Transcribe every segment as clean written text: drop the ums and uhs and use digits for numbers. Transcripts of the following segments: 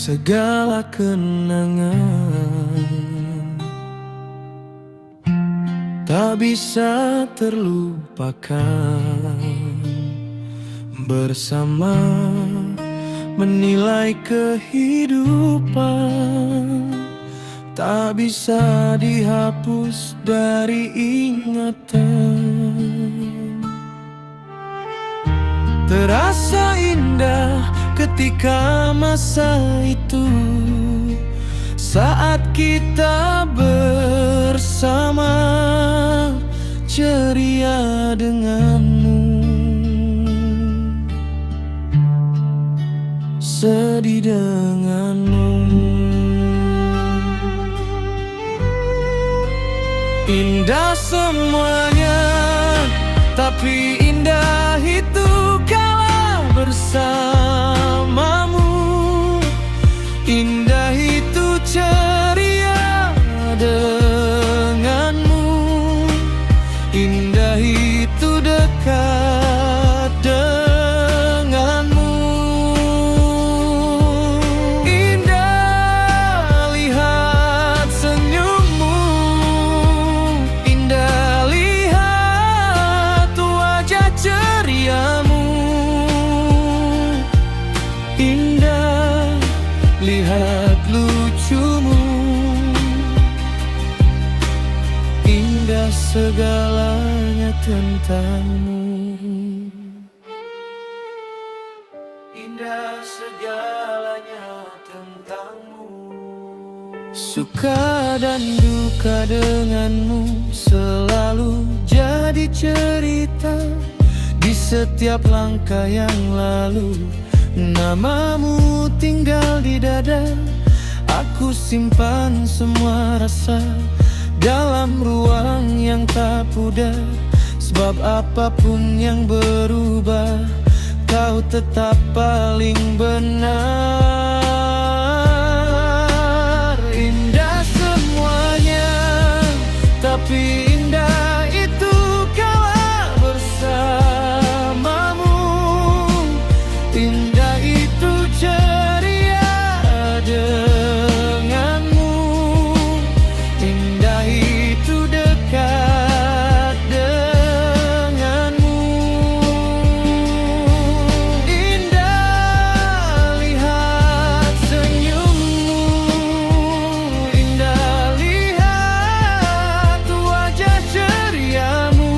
segala kenangan tak bisa terlupakan. Bersama menilai kehidupan tak bisa dihapus dari ingatan. Terasa indah ketika masa itu, saat kita bersama, ceria denganmu, sedih denganmu. Indah semuanya, tapi indah itu kala bersamamu. Indah itu ceria denganmu. Indah itu dekat denganmu. Indah lihat senyummu. Indah lihat wajah ceriamu. Indah lihat lucumu. Indah segalanya tentangmu. Indah segalanya tentangmu. Suka dan duka denganmu selalu jadi cerita. Di setiap langkah yang lalu, namamu tinggal di dada. Aku simpan semua rasa dalam ruang yang tak pudar. Sebab apapun yang berubah, kau tetap paling benar. Indah semuanya, tapi indah itu kala bersamamu. Indah itu ceria denganmu. Indah itu dekat denganmu. Indah lihat senyummu. Indah lihat wajah ceriamu.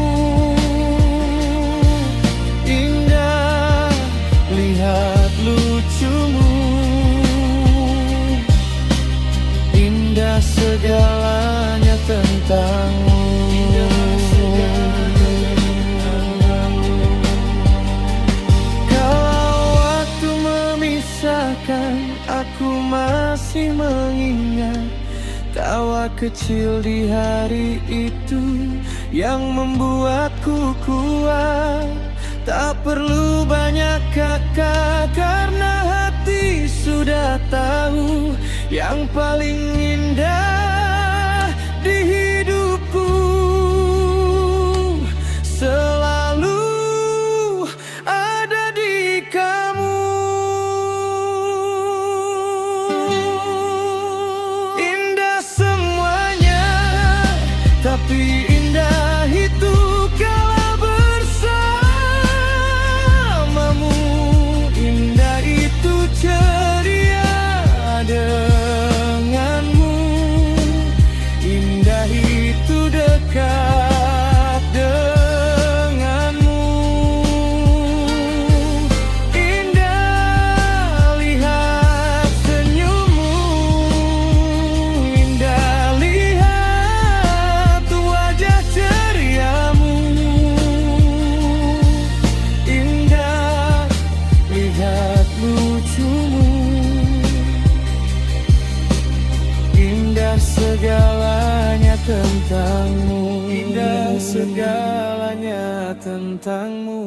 Indah lihat lucumu. Indah segalanya tentangmu. Kalau waktu memisahkan, aku masih mengingat tawa kecil di hari itu yang membuatku kuat. Tak perlu banyak kata karena hati sudah tahu yang paling indah di hidupku selalu ada di kamu. Indah semuanya, tapi indah itu kala bersamamu. Indah itu ceria denganmu. Indah itu dekat denganmu. Indah lihat senyummu. Indah lihat wajah ceriamu. Indah lihat lucumu. Indah segalanya tentangmu. Indah segalanya tentangmu.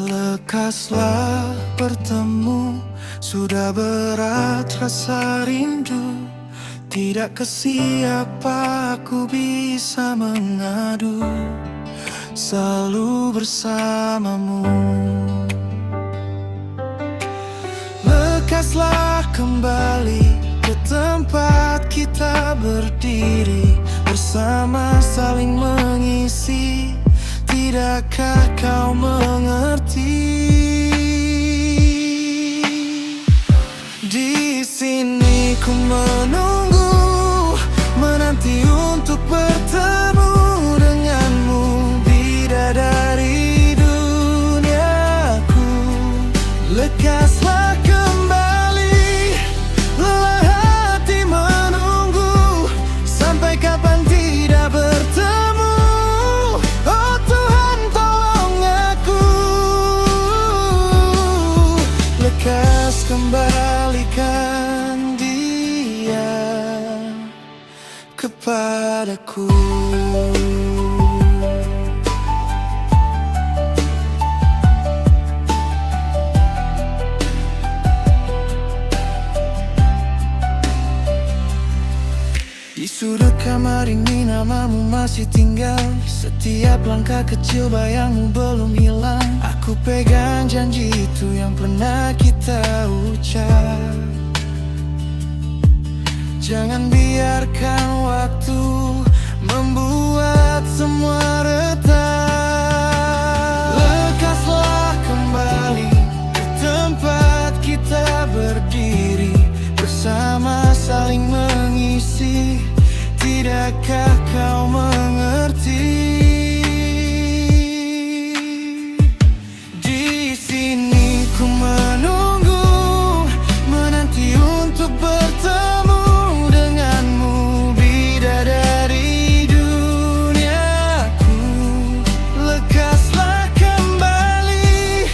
Lekaslah bertemu Sudah berat rasa rindu, tidak ke siapa aku bisa mengadu, selalu bersamamu. Lekaslah kembali ke tempat kita berdiri, bersama saling mengisi. Tidakkah kau mengerti? Di sini ku menunggu, menanti untuk bertemu denganmu, bidadari duniaku. Lekaslah kembali, lelah hati menunggu, sampai kapan tidak bertemu. Oh Tuhan, tolong aku. Lekas kembalikan dia kepadaku. Di sudut kamar ini namamu masih tinggal, setiap langkah kecil bayangmu belum hilang. Aku pegang janji itu yang pernah kita ucap. Jangan biarkan waktu membuat semua retak. Lekaslah kembali ke tempat kita berdiri, bersama saling mengisi. Tidakkah kau mengerti? Di sini ku menunggu, menanti untuk bertemu denganmu, bidadari duniaku. Lekaslah kembali,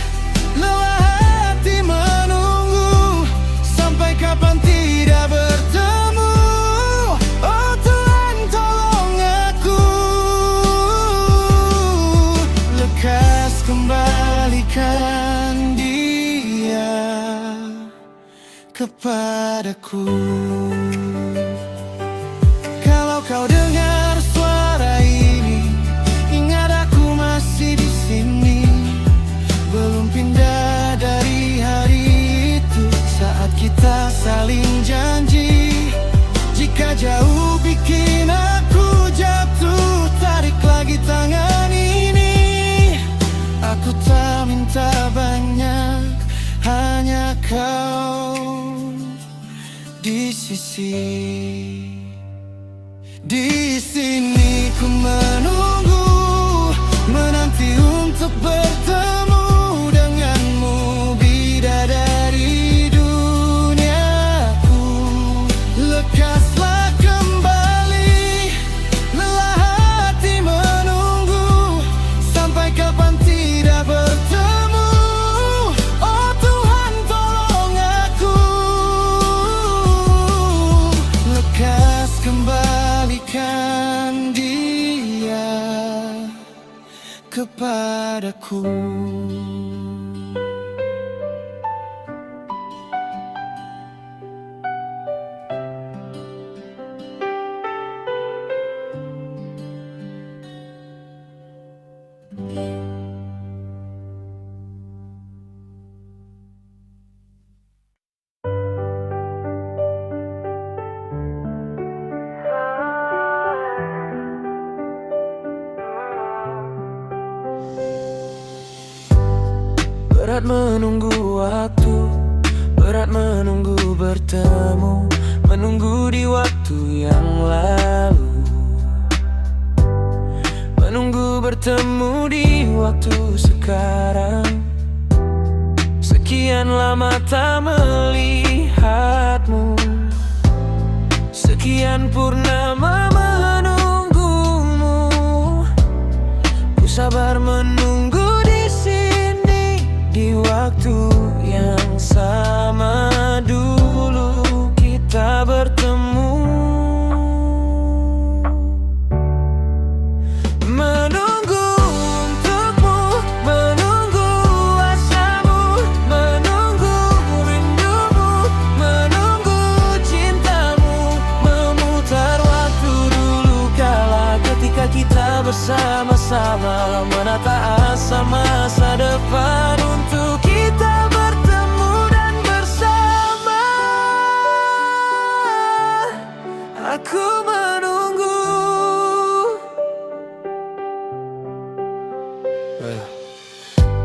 lelah hati menunggu, sampai kapan tidak bertemu. Oh Tuhan, tolong aku. Lekas kembalikan dia kepadaku. Kalau kau dengar suara ini, ingat aku masih di sini. Belum pindah dari hari itu, saat kita saling janji. Jika jauh bikin aku jatuh, tarik lagi tangan ini. Aku tak minta banyak, hanya kau di sisi. Di sini ku menunggu, menanti untuk bertemu denganmu, bidadari duniaku. Lekaslah kembali, lelah hati menunggu, sampai kapan tidak bertemu. Oh Tuhan, tolong aku. Lekas kembalikan dia kepadaku. Berat menunggu waktu, berat menunggu bertemu, menunggu di waktu yang lalu, menunggu bertemu di waktu sekarang. Sekian lama tak melihatmu, sekian purnama menunggumu. Ku sabar menunggu di sini, di waktu yang sama dulu kita bertemu. Menunggu untukmu, menunggu asamu, menunggu rindu bersama-sama menata asa masa depan untuk kita bertemu dan bersama. Aku menunggu.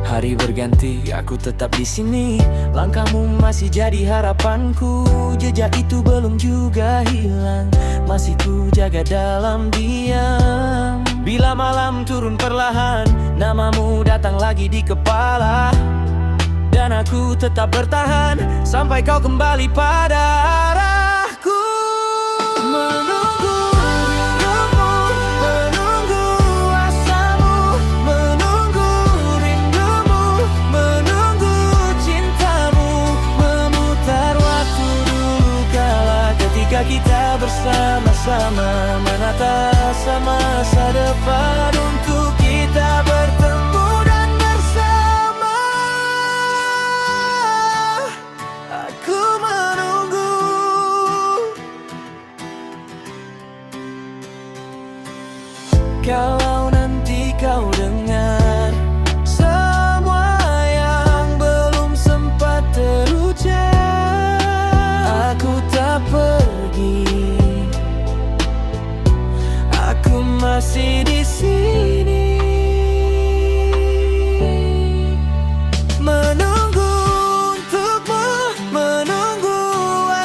Hari berganti, aku tetap di sini. Langkahmu masih jadi harapanku. Jejak itu belum juga hilang, masih ku jaga dalam diam. Bila malam turun perlahan, namamu datang lagi di kepala. Dan aku tetap bertahan sampai kau kembali pada arahku. Menunggu rindumu, menunggu asamu, menunggu rindumu, menunggu cintamu, memutar waktu dulu kala ketika kita bersama-sama menata masa depan untuk kita bertemu dan bersama. Aku menunggu. Kalau nanti kau dengar semua yang belum sempat terucap, aku tak pergi, aku masih di sini. Menunggu untukmu, menunggu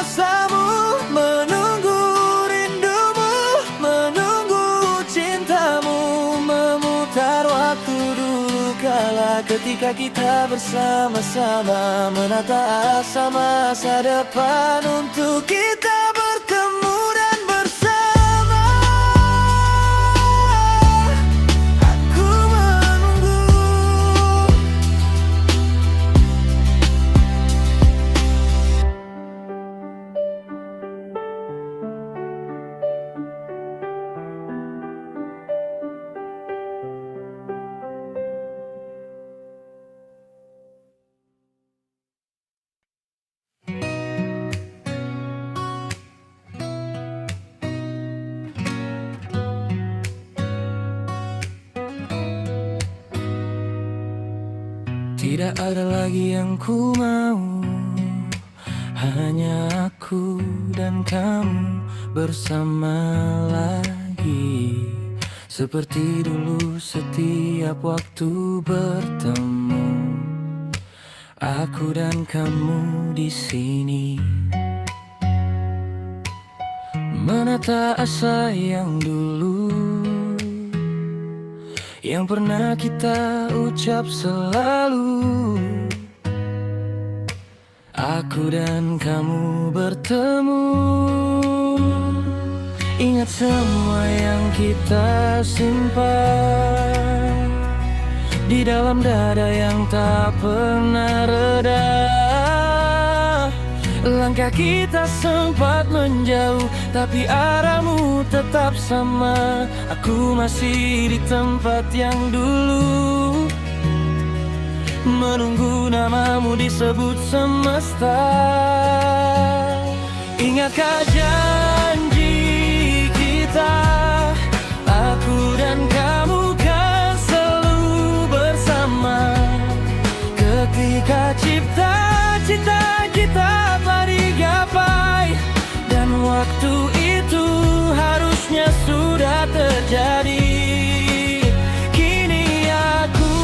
asamu, menunggu rindumu, menunggu cintamu, memutar waktu dulu kala ketika kita bersama-sama menata asa masa depan untuk kita bertemu dan bersama. Aku menunggu. Tidak ada lagi yang ku mau, hanya aku dan kamu bersama lagi. Seperti dulu setiap waktu bertemu, aku dan kamu di sini. Menata asa yang dulu, yang pernah kita ucap selalu. Aku dan kamu bertemu, ingat semua yang kita simpan di dalam dada yang tak pernah reda. Langkah kita sempat menjauh, tapi arahmu tetap sama. Aku masih di tempat yang dulu, menunggu namamu disebut semesta. Ingatkah janji kita, aku dan kamu kan selalu bersama. Ketika cita-cita kita telah digapai, dan waktu itu harusnya sudah terjadi. Kini aku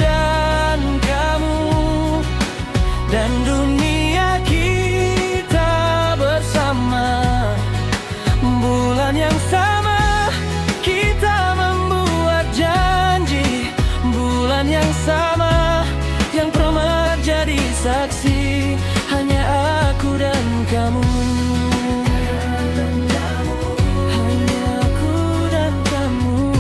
dan kamu dan dunia kita bersama. Bulan yang sama kita membuat janji, bulan yang sama yang pernah jadi saksi. Hanya aku dan kamu, hanya aku dan kamu.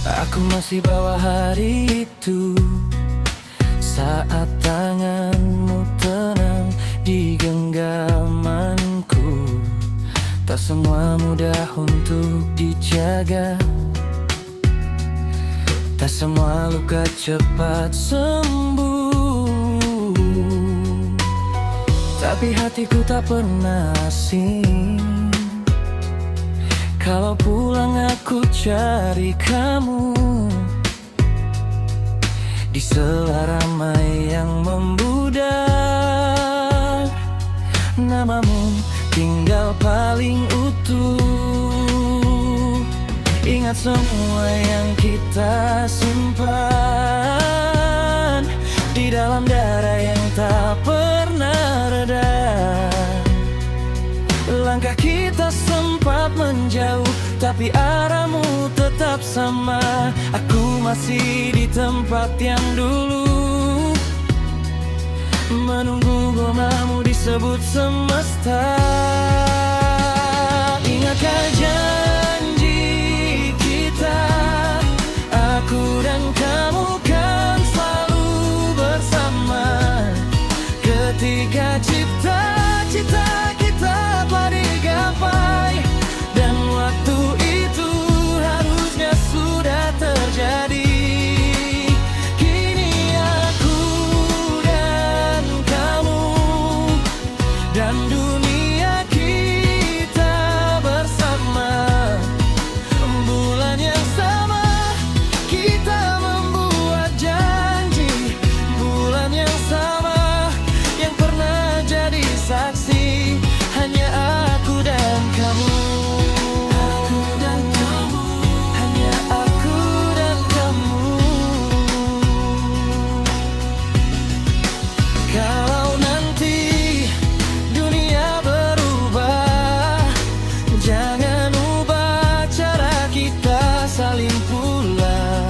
Aku masih bawa hari itu, saat tanganmu tenang di genggamanku. Tak semua mudah untuk dijaga, tak semua luka cepat sembuh. Tapi hatiku tak pernah asing. Kalau pulang aku cari kamu di sela ramai yang membudar. Namamu tinggal paling utuh. Ingat semua yang kita simpan di dalam darah yang tak pernah reda. Langkah kita sempat menjauh, tapi arahmu tetap sama. Aku masih di tempat yang dulu, menunggu gomamu disebut semesta. Ingatkah janji kita, aku dan kamu kan selalu bersama. Ketika cita-cita kita telah digapai, dan waktu itu harusnya sudah terjadi. Kini aku dan kamu dan dunia kita bersama. Bulan yang sama kita membuat janji. Bulan yang sama yang pernah jadi saksi. Hanya aku dan kamu. Aku dan kamu. Hanya aku dan kamu. Kalau nanti dunia berubah, jangan ubah cara kita saling pulang.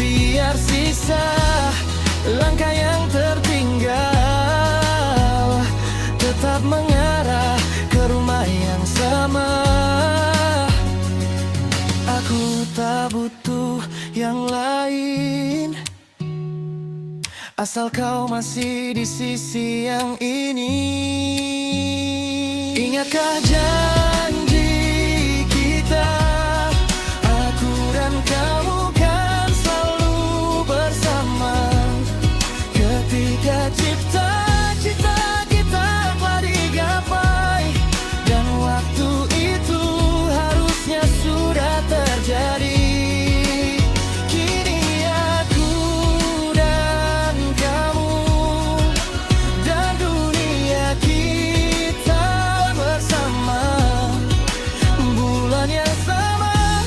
Biar sisa langkah yang tertinggal tetap mengarah ke rumah yang sama. Aku tak butuh yang lain, asal kau masih di sisi yang ini. Ingatkah janji kita, aku dan kamu kan selalu bersama. Ketika cita-cita kita telah digapai, dan waktu itu harusnya sudah terjadi. Kini aku dan kamu dan dunia kita bersama. Bulan yang sama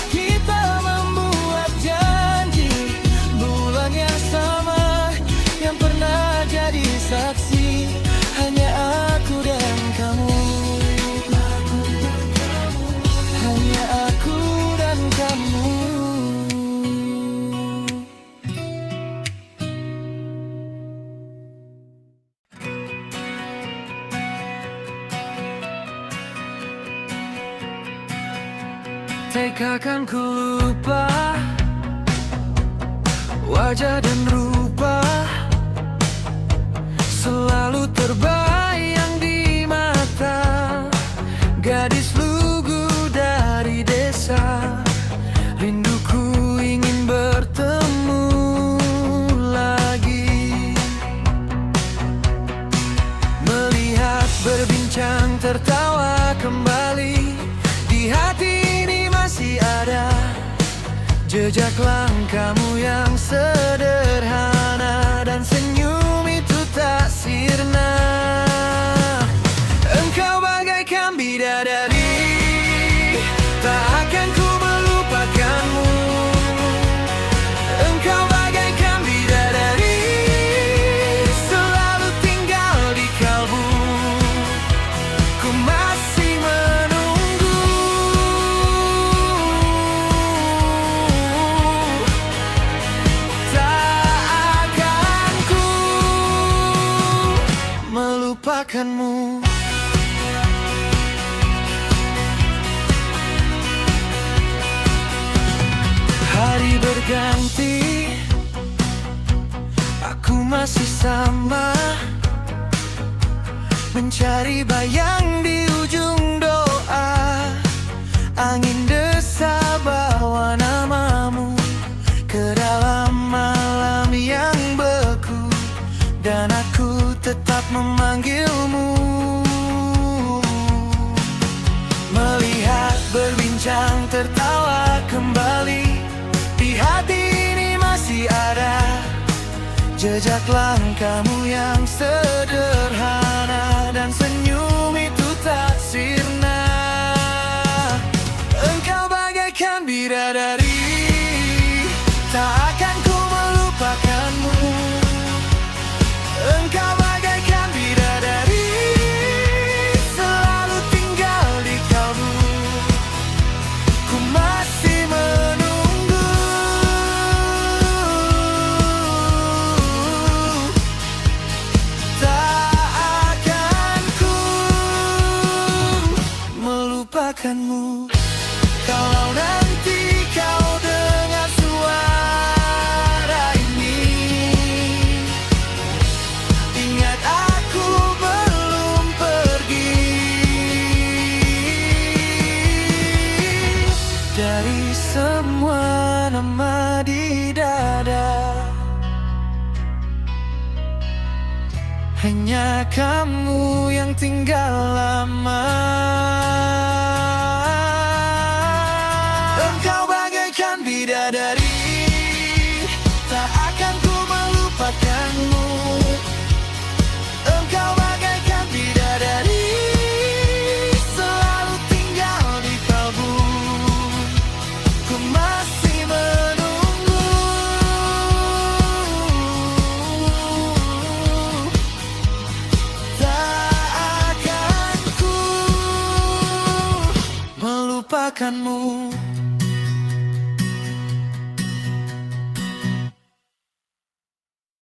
kita membuat janji. Bulan yang sama yang pernah jadi saksi. Hanya aku dan kamu. Hanya aku dan kamu. Takkan ku lupa wajah dan rupa, selalu terbayang di mata. Gadis lugu dari desa, rinduku ingin bertemu lagi. Melihat, berbincang, tertawa kembali, di hati ini masih ada jejak langkahmu yang sederhana, dan senyum itu tak sirna. Engkau bagaikan bidadari, tak akan ku melupakanmu. Engkau bagaikan bidadari, selalu tinggal di kalbu. Ku masih menunggu. Tak akan ku melupakanmu. Hari berganti, aku masih sama, mencari bayang di ujung doa. Angin desa bawa namamu ke dalam malam yang beku, dan aku tetap memanggil tertawa kembali. Di hati ini masih ada jejak langkahmu yang sederhana, dan senyum itu tak sirna. Engkau bagaikan bidadari, tak akan ku melupakanmu. Engkau bagaikan bidadari, selalu tinggal di kalbu. Ku masih menunggu, tak akan ku melupakanmu. Kalau nanti kau dengar suara ini, ingat aku belum pergi. Dari semua nama di dada, hanya kamu yang tinggal lama. Engkau bagaikan bidadari, tak akan ku melupakanmu. Engkau bagaikan bidadari, selalu tinggal di kalbu. Ku masih menunggu, tak akan ku melupakanmu.